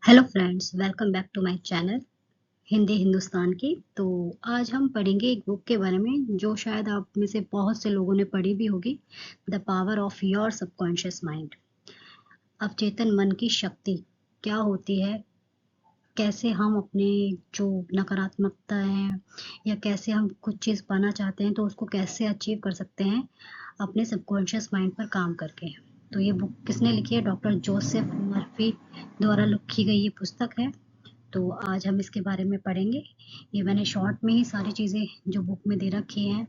Hello friends, welcome back to my channel Hindi Hindustan की। तो आज हम पढ़ेंगे एक बुक के बारे में जो शायद आप में से बहुत से लोगों ने पढ़ी भी होगी। The power of your subconscious mind. अवचेतन मन की शक्ति क्या होती है, कैसे हम अपने जो नकारात्मकता है या कैसे हम कुछ चीज़ पाना चाहते हैं तो उसको कैसे अचीव कर सकते हैं अपने सबकॉन्शियस माइंड पर काम करके। तो ये बुक किसने लिखी है? डॉक्टर जोसेफ मर्फी द्वारा लिखी गई ये पुस्तक है। तो आज हम इसके बारे में पढ़ेंगे। ये मैंने शॉर्ट में ही सारी चीज़ें जो बुक में दे रखी हैं,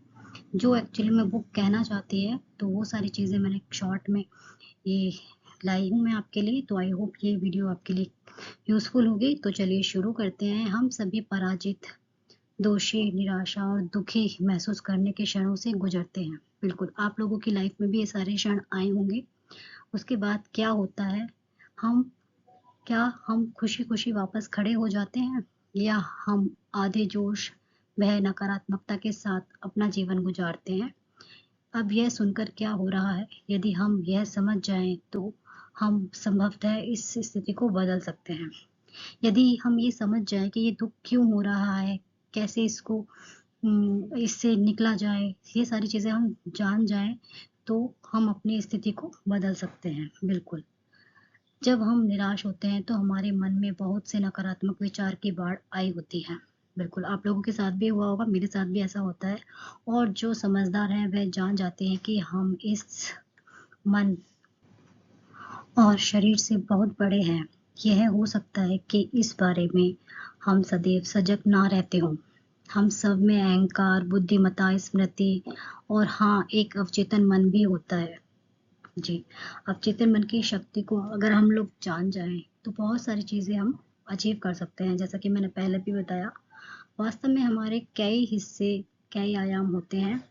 जो एक्चुअली में बुक कहना चाहती है, तो वो सारी चीज़ें मैंने शॉर्ट में ये लाई हूँ मैं आपके लिए। तो आई होप ये वीडियो आपके लिए यूज़फुल होगी। तो चलिए शुरू करते हैं। हम सभी पराजित, दोषी, निराशा और दुखी महसूस करने के क्षणों से गुजरते हैं। बिल्कुल, आप लोगों की लाइफ में भी ये सारे क्षण आए होंगे। उसके बाद क्या होता है, हम क्या हम खुशी-खुशी वापस खड़े हो जाते हैं या हम आधे जोश, भय, नकारात्मकता के साथ अपना जीवन गुजारते हैं? अब यह सुनकर क्या हो रहा है, यदि हम यह समझ जाएँ तो हम संभवतः इस स्थिति को बदल सकते हैं। यदि हम ये समझ जाएँ कि ये दुःख क्यों हो रहा है, कैसे इसको इससे निकला जाए, ये सारी चीज़ें हम जान जाएँ, तो हम अपनी स्थिति को बदल सकते हैं। बिल्कुल। जब हम निराश होते हैं तो हमारे मन में बहुत से नकारात्मक विचार की बाढ़ आई होती है। बिल्कुल, आप लोगों के साथ भी हुआ होगा, मेरे साथ भी ऐसा होता है। और जो समझदार हैं वह जान जाते हैं कि हम इस मन और शरीर से बहुत बड़े हैं। यह हो सकता है कि इस बारे में हम सदैव सजग ना रहते हों। हम सब में अहंकार, बुद्धिमत्ता, स्मृति और हाँ, एक अवचेतन मन भी होता है। जी, अवचेतन मन की शक्ति को अगर हम लोग जान जाएँ, तो बहुत सारी चीज़ें हम अचीव कर सकते हैं। जैसा कि मैंने पहले भी बताया, वास्तव में हमारे कई हिस्से, कई आयाम होते हैं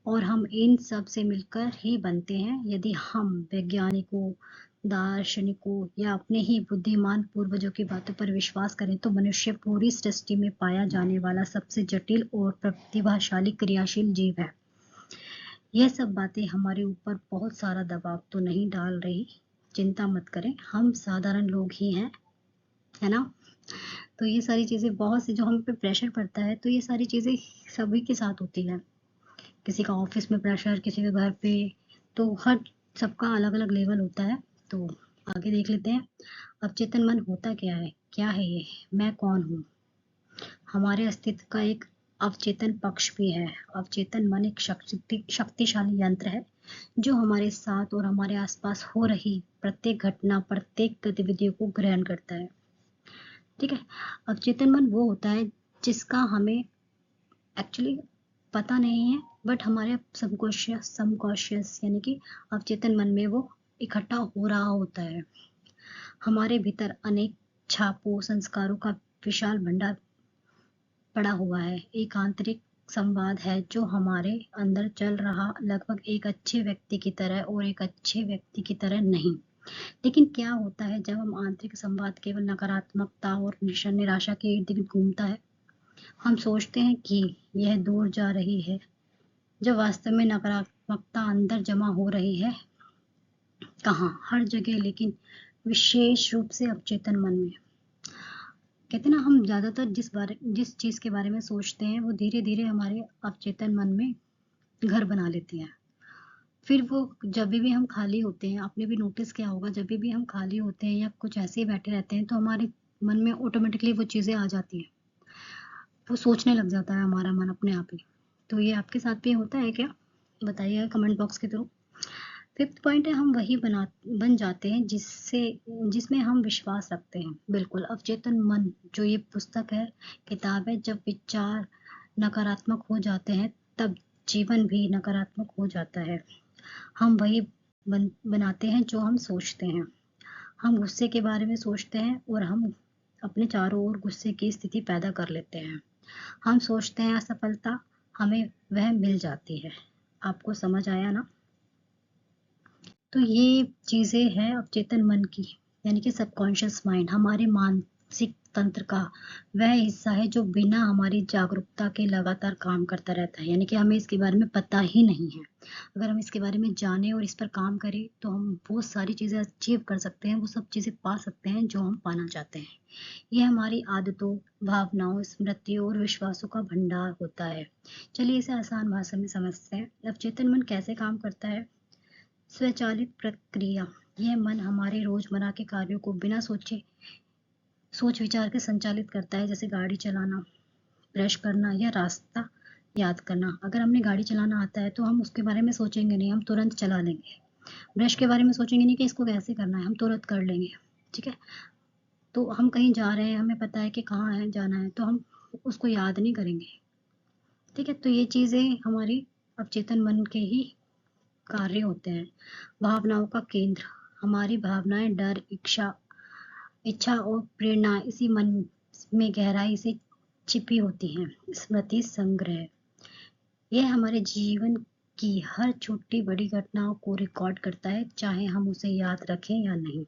और हम इन सब से मिलकर ही बनते हैं। यदि हम वैज्ञानिकों, दार्शनिकों या अपने ही बुद्धिमान पूर्वजों की बातों पर विश्वास करें तो मनुष्य पूरी सृष्टि में पाया जाने वाला सबसे जटिल और प्रतिभाशाली क्रियाशील जीव है। यह सब बातें हमारे ऊपर बहुत सारा दबाव तो नहीं डाल रही, चिंता मत करें, हम साधारण लोग ही हैं, है ना? तो ये सारी चीज़ें बहुत सी जो हम पे प्रेशर पड़ता है, तो ये सारी चीज़ें सभी के साथ होती है। किसी का ऑफिस में प्रेशर, किसी के घर पे, तो हर सबका अलग-अलग लेवल होता है। तो आगे देख लेते हैं, अवचेतन मन होता क्या है? क्या है ये? मैं कौन हूँ? हमारे अस्तित्व का एक अवचेतन पक्ष भी है। अवचेतन मन एक शक्तिशाली यंत्र है जो हमारे साथ और हमारे आसपास हो रही प्रत्येक घटना, प्रत्येक गतिविधियों को ग्रहण करता है। ठीक है? अवचेतन मन वो होता है जिसका हमें एक्चुअली पता नहीं है, बट हमारे सबकॉन्शियस यानी कि अवचेतन मन में वो इकट्ठा हो रहा होता है। हमारे भीतर अनेक छापों, संस्कारों का विशाल भंडार पड़ा हुआ है। एक आंतरिक संवाद है जो हमारे अंदर चल रहा, लगभग एक अच्छे व्यक्ति की तरह और एक अच्छे व्यक्ति की तरह नहीं। लेकिन क्या होता है जब हम आंतरिक संवाद केवल नकारात्मकता और निराशा के इर्द गिर्द घूमता है? हम सोचते हैं कि यह दूर जा रही है, जब वास्तव में नकारात्मकता अंदर जमा हो रही है। कहाँ? हर जगह, लेकिन विशेष रूप से अवचेतन मन में। कहते हैं ना, हम ज़्यादातर जिस चीज़ के बारे में सोचते हैं वो धीरे-धीरे हमारे अवचेतन मन में घर बना लेती है। फिर वो जब भी हम खाली होते हैं, आपने भी नोटिस किया होगा, जब भी हम खाली होते हैं या कुछ ऐसे ही बैठे रहते हैं तो हमारे मन में ऑटोमेटिकली वो चीज़ें आ जाती हैं। वो सोचने लग जाता है हमारा मन अपने आप ही। तो ये आपके साथ भी होता है क्या? बताइएगा कमेंट बॉक्स के थ्रू। फिफ्थ पॉइंट है, हम वही बन जाते हैं जिसमें हम विश्वास रखते हैं। बिल्कुल, अवचेतन मन जो ये पुस्तक है, किताब है, जब विचार नकारात्मक हो जाते हैं तब जीवन भी नकारात्मक हो जाता है। हम वही बनाते हैं जो हम सोचते हैं। हम गुस्से के बारे में सोचते हैं और हम अपने चारों ओर गुस्से की स्थिति पैदा कर लेते हैं। हम सोचते हैं असफलता, हमें वह मिल जाती है। आपको समझ आया ना? तो ये चीज़ें हैं अवचेतन मन की, यानी कि सबकॉन्शियस माइंड, हमारे मानसिक तंत्र का वह हिस्सा है जो बिना हमारी जागरूकता के लगातार काम करता रहता है, यानी कि हमें इसके बारे में पता ही नहीं है। अगर हम इसके बारे में जाने और इस पर काम करें तो हम बहुत सारी चीज़ें अचीव कर सकते हैं, वो सब चीज़ें पा सकते हैं जो हम पाना चाहते हैं। यह हमारी आदतों, भावनाओं, स्मृतियों और विश्वासों का भंडार होता है। चलिए इसे आसान भाषा में समझते हैं। अवचेतन मन कैसे काम करता है? स्वचालित प्रक्रिया। यह मन हमारे रोजमर्रा के कार्यों को बिना सोच विचार के संचालित करता है, जैसे गाड़ी चलाना, ब्रश करना या रास्ता याद करना। अगर हमें गाड़ी चलाना आता है तो हम उसके बारे में सोचेंगे नहीं, हम तुरंत चला लेंगे। ब्रश के बारे में सोचेंगे नहीं कि इसको कैसे करना है, हम तुरंत कर लेंगे। ठीक है, तो हम कहीं जा रहे हैं, हमें पता है कि कहाँ है जाना है, तो हम उसको याद नहीं करेंगे। ठीक है, तो ये चीज़ें हमारी अवचेतन मन के ही कार्य होते हैं। भावनाओं का केंद्र। हमारी भावनाएं, डर, इच्छा और प्रेरणा इसी मन में गहराई से छिपी होती हैं। स्मृति संग्रह। यह हमारे जीवन की हर छोटी बड़ी घटनाओं को रिकॉर्ड करता है, चाहे हम उसे याद रखें या नहीं।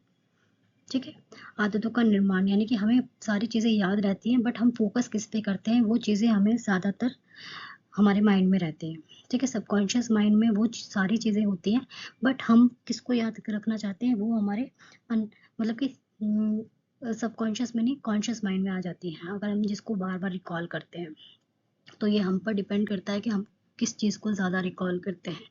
ठीक है, आदतों का निर्माण, यानी कि हमें सारी चीज़ें याद रहती हैं, बट हम फोकस किस पे करते हैं, वो चीज़ें हमें ज़्यादातर हमारे माइंड में रहते हैं। ठीक है, सबकॉन्शियस माइंड में वो सारी चीज़ें होती हैं, बट हम किसको याद रखना चाहते हैं वो हमारे मतलब कि सबकॉन्शियस में नहीं, कॉन्शियस माइंड में आ जाती हैं, अगर हम जिसको बार बार रिकॉल करते हैं। तो ये हम पर डिपेंड करता है कि हम किस चीज़ को ज़्यादा रिकॉल करते हैं।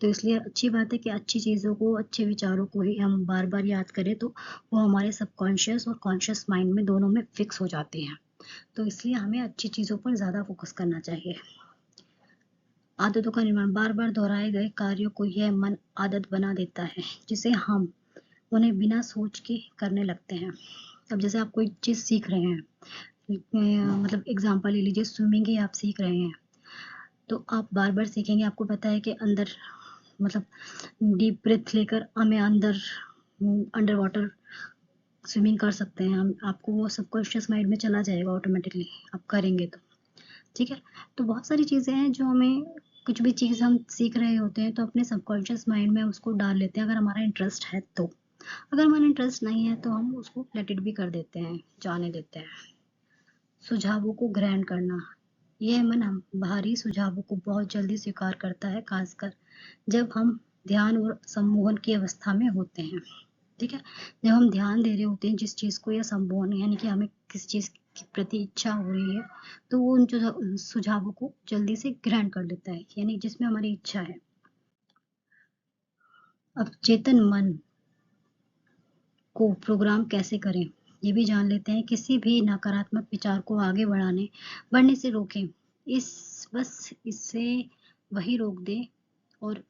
तो इसलिए अच्छी बात है कि अच्छी चीज़ों को, अच्छे विचारों को ही हम बार बार याद करें, तो वो हमारे सबकॉन्शियस और कॉन्शियस माइंड में दोनों में फिक्स हो जाते हैं। तो इसलिए हमें अच्छी चीज़ों पर ज़्यादा फोकस करना चाहिए। आदतों का निर्माण। बार बार दोहराए गए कार्यों को यह मन आदत बना देता है, जिसे हम उन्हें बिना सोच के करने लगते हैं। अब जैसे आप कोई चीज़ सीख रहे हैं, मतलब एग्जांपल ले लीजिए, स्विमिंग ही आप सीख रहे हैं, तो आप बार बार सीखेंगे, आपको पता है कि अंदर मतलब डीप ब्रेथ लेकर हमें अंडर वाटर स्विमिंग कर सकते हैं हम, आपको वो सबकॉन्शियस माइंड में चला जाएगा ऑटोमेटिकली, आप करेंगे तो। ठीक है, तो बहुत सारी चीज़ें हैं जो हमें, कुछ भी चीज़ हम सीख रहे होते हैं तो अपने सबकॉन्शियस माइंड में उसको डाल लेते हैं, अगर हमारा इंटरेस्ट है तो। अगर हमारा इंटरेस्ट नहीं है तो हम उसको लेट इट भी कर देते हैं, जाने देते हैं। सुझावों को ग्रहण करना। यह मन हम बाहरी सुझावों को बहुत जल्दी स्वीकार करता है, खासकर जब हम ध्यान और सम्मोहन की अवस्था में होते हैं। ठीक है, जब हम ध्यान दे रहे होते हैं जिस चीज़ को, या सम्मोहन यानी कि हमें किस चीज़ के प्रति इच्छा हो रही है, तो वो उन जो सुझावों को जल्दी से ग्रहण कर लेता है, यानी जिसमें हमारी इच्छा है। अब चेतन मन को प्रोग्राम कैसे करें, ये भी जान लेते हैं। किसी भी नकारात्मक विचार को आगे बढ़ने से रोकें। बस इससे वही रोक दें और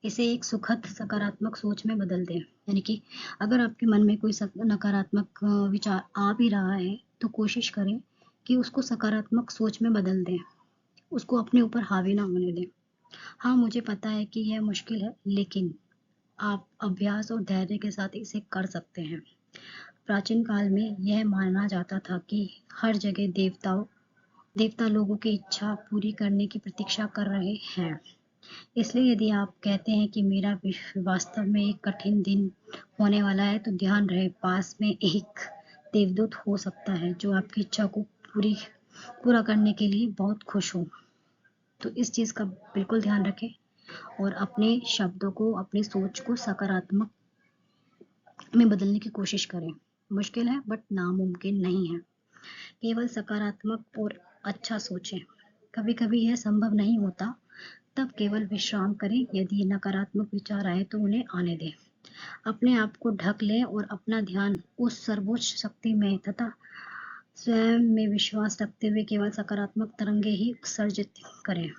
इसे एक सुखद सकारात्मक सोच में बदल दें। यानी कि अगर आपके मन में कोई नकारात्मक विचार आ भी रहा है, तो कोशिश करें कि उसको सकारात्मक सोच में बदल दें, उसको अपने ऊपर हावी ना होने दें। हाँ, मुझे पता है कि यह मुश्किल है, लेकिन आप अभ्यास और धैर्य के साथ इसे कर सकते हैं। प्राचीन काल में यह माना जाता था कि हर जगह देवता लोगों की इच्छा पूरी करने की प्रतीक्षा कर रहे हैं। इसलिए यदि आप कहते हैं कि मेरा वास्तव में एक कठिन दिन होने वाला है, तो ध्यान रहे, पास में एक देवदूत हो सकता है जो आपकी इच्छा को पूरा करने के लिए बहुत खुश हो। तो इस चीज़ का बिल्कुल ध्यान रखें और अपने शब्दों को, अपनी सोच को सकारात्मक में बदलने की कोशिश करें। मुश्किल है बट नामुमकिन नहीं है। केवल सकारात्मक और अच्छा सोचें। कभी कभी यह संभव नहीं होता, तब केवल विश्राम करें। यदि नकारात्मक विचार आए तो उन्हें आने दें, अपने आप को ढक लें और अपना ध्यान उस सर्वोच्च शक्ति में तथा स्वयं में विश्वास रखते हुए केवल सकारात्मक तरंगे ही उत्सर्जित करें।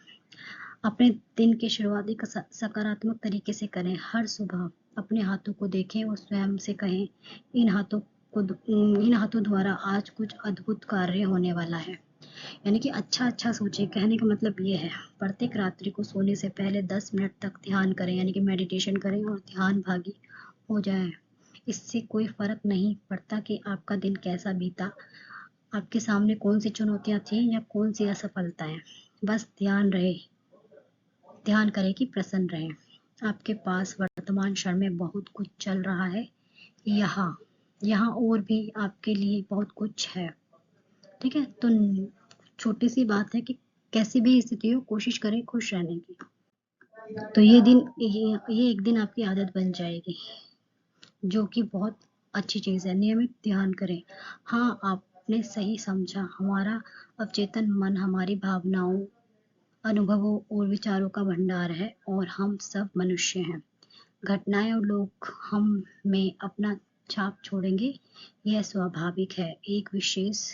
अपने दिन की शुरुआत एक सकारात्मक तरीके से करें। हर सुबह अपने हाथों को देखें और स्वयं से कहें, इन हाथों द्वारा आज कुछ अद्भुत कार्य होने वाला है। यानी कि अच्छा सोचें। कहने का मतलब ये है, प्रत्येक रात्रि को सोने से पहले 10 मिनट तक ध्यान करें, यानी कि मेडिटेशन करें और ध्यान भागी हो जाए। इससे कोई फर्क नहीं पड़ता कि आपका दिन कैसा बीता, आपके सामने कौन सी चुनौतियां थी या कौन सी असफलताएं। बस ध्यान करें कि प्रसन्न रहें। आपके पास वर्तमान क्षण में बहुत कुछ चल रहा है। यहाँ यहाँ और भी आपके लिए बहुत कुछ है। ठीक है, तो छोटी सी बात है कि कैसी भी स्थिति हो कोशिश करें खुश रहने की। तो ये एक दिन आपकी आदत बन जाएगी, जो कि बहुत अच्छी चीज़ है। नियमित ध्यान करें। हाँ, आपने सही समझा। हमारा अवचेतन मन हमारी भावनाओं, अनुभवों और विचारों का भंडार है और हम सब मनुष्य हैं। घटनाएं और लोग हम में अपना छाप छोड़ेंगे, यह स्वाभाविक है। एक विशेष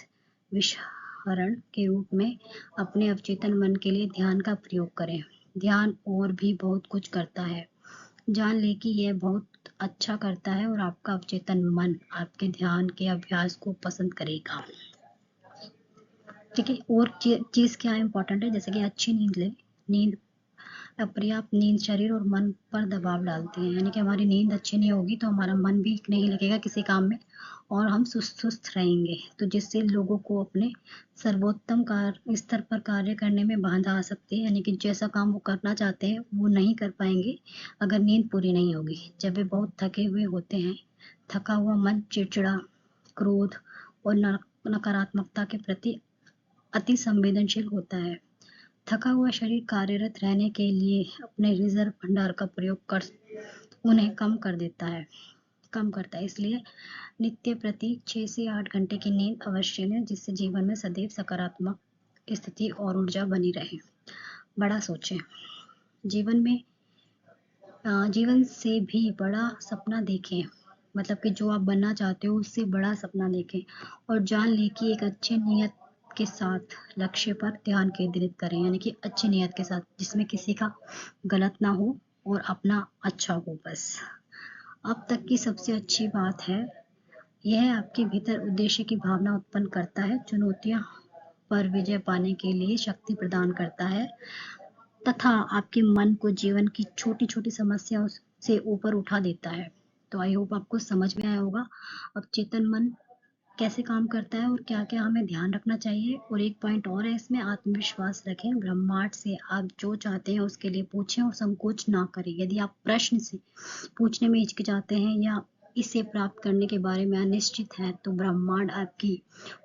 विषहरण के रूप में अपने अवचेतन मन के लिए ध्यान का प्रयोग करें। ध्यान और भी बहुत कुछ करता है। जान लें कि यह बहुत अच्छा करता है और आपका अवचेतन मन आपके ध्यान के अभ्यास को पसंद करेगा। ठीक है, और चीज़ क्या इम्पोर्टेंट है, जैसे कि अच्छी नींद लें। नींद अपर्याप्त नींद शरीर और मन पर दबाव डालती है, यानी कि हमारी नींद अच्छी नहीं होगी तो हमारा मन भी नहीं लगेगा किसी काम में और हम सुस्त रहेंगे, तो जिससे लोगों को अपने सर्वोत्तम कार्य स्तर पर कार्य करने में बाधा आ सकती है, यानी कि जैसा काम वो करना चाहते हैं वो नहीं कर पाएंगे अगर नींद पूरी नहीं होगी। जब वे बहुत थके हुए होते हैं, थका हुआ मन चिड़चिड़ा, क्रोध और नकारात्मकता के प्रति अति संवेदनशील होता है। थका हुआ शरीर कार्यरत रहने के लिए अपने रिजर्व भंडार का प्रयोग कर उन्हें कम करता है। इसलिए नित्य प्रति 6 से 8 घंटे की नींद अवश्य लें, जिससे जीवन में सदैव सकारात्मक स्थिति और ऊर्जा बनी रहे। बड़ा सोचें। जीवन में जीवन से भी बड़ा सपना देखें, मतलब कि जो आप बनना चाहते हो उससे बड़ा सपना देखें और जान लें कि एक अच्छी नीयत के साथ लक्ष्य पर ध्यान केंद्रित करें, यानी कि अच्छी नीयत के साथ जिसमें किसी का गलत ना हो और अपना अच्छा हो बस। अब तक की सबसे अच्छी बात है, यह आपके भीतर उद्देश्य की भावना उत्पन्न करता है, चुनौतियां पर विजय पाने के लिए शक्ति प्रदान करता है तथा आपके मन को जीवन की छोटी छोटी समस्याओं से ऊपर उठा देता है। तो आई होप आपको समझ में आया होगा अब चेतन मन कैसे काम करता है और क्या क्या हमें ध्यान रखना चाहिए। और एक पॉइंट और है इसमें, आत्मविश्वास रखें। ब्रह्मांड से आप जो चाहते हैं उसके लिए पूछें और संकोच ना करें। यदि आप प्रश्न से पूछने में हिचकिचाते हैं या इसे प्राप्त करने के बारे में अनिश्चित हैं, तो ब्रह्मांड आपकी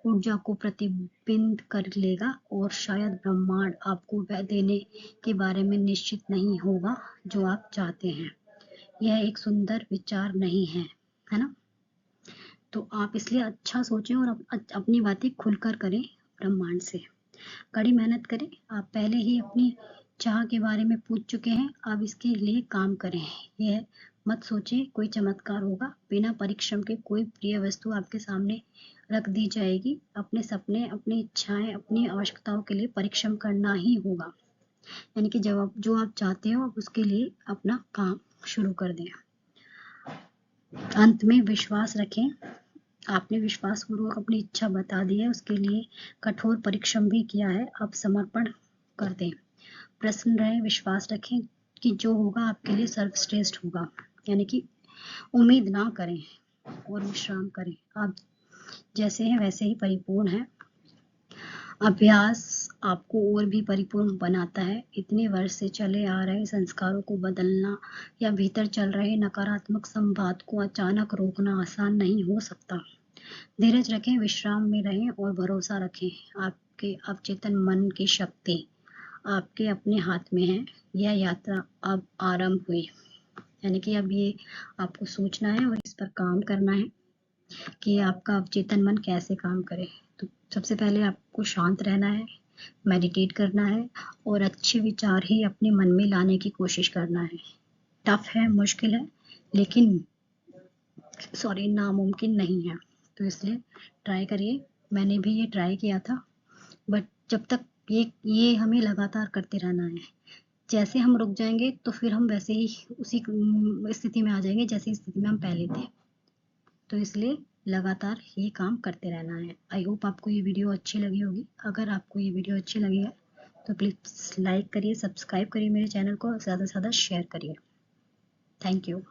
ऊर्जा को प्रतिबिंब कर लेगा और शायद ब्रह्मांड आपको वह देने के बारे में निश्चित नहीं होगा जो आप चाहते हैं। यह एक सुंदर विचार नहीं है, है ना? तो आप इसलिए अच्छा सोचें और अपनी बातें खुलकर करें ब्रह्मांड से। कड़ी मेहनत करें। आप पहले ही अपनी चाह के बारे में पूछ चुके हैं, अब इसके लिए काम करें। यह मत सोचें कोई चमत्कार होगा। बिना परिश्रम के कोई प्रिय वस्तु आपके सामने रख दी जाएगी। अपने सपने, अपनी इच्छाएं, अपनी आवश्यकताओं के लिए परिश्रम करना ही होगा, यानी कि जब जो आप चाहते हो आप उसके लिए अपना काम शुरू कर दें। अंत में विश्वास रखें। आपने विश्वासपूर्वक अपनी इच्छा बता दी है, उसके लिए कठोर परिश्रम भी किया है, अब समर्पण कर दें। प्रसन्न रहें, विश्वास रखें कि जो होगा आपके लिए सर्वश्रेष्ठ होगा, यानी कि उम्मीद ना करें और विश्राम करें। आप जैसे हैं वैसे ही परिपूर्ण हैं। अभ्यास आपको और भी परिपूर्ण बनाता है। इतने वर्ष से चले आ रहे संस्कारों को बदलना या भीतर चल रहे नकारात्मक संवाद को अचानक रोकना आसान नहीं हो सकता। धीरज रखें, विश्राम में रहें और भरोसा रखें। आपके अवचेतन मन की शक्ति आपके अपने हाथ में है। यह यात्रा अब आरंभ हुई, यानी कि अब ये आपको सोचना है और इस पर काम करना है कि आपका अवचेतन मन कैसे काम करे। तो सबसे पहले आपको शांत रहना है, मेडिटेट करना है और अच्छे विचार ही अपने मन में लाने की कोशिश करना है। टफ है, मुश्किल है, लेकिन नामुमकिन नहीं है। तो इसलिए ट्राई करिए। मैंने भी ये ट्राई किया था, बट जब तक ये हमें लगातार करते रहना है। जैसे हम रुक जाएंगे तो फिर हम वैसे ही उसी स्थिति में आ जाएंगे जैसी स्थिति में हम पहले थे। तो इसलिए लगातार ये काम करते रहना है। आई होप आपको ये वीडियो अच्छी लगी होगी। अगर आपको ये वीडियो अच्छी लगी है तो प्लीज़ लाइक करिए, सब्सक्राइब करिए मेरे चैनल को, ज़्यादा से ज़्यादा शेयर करिए। Thank you.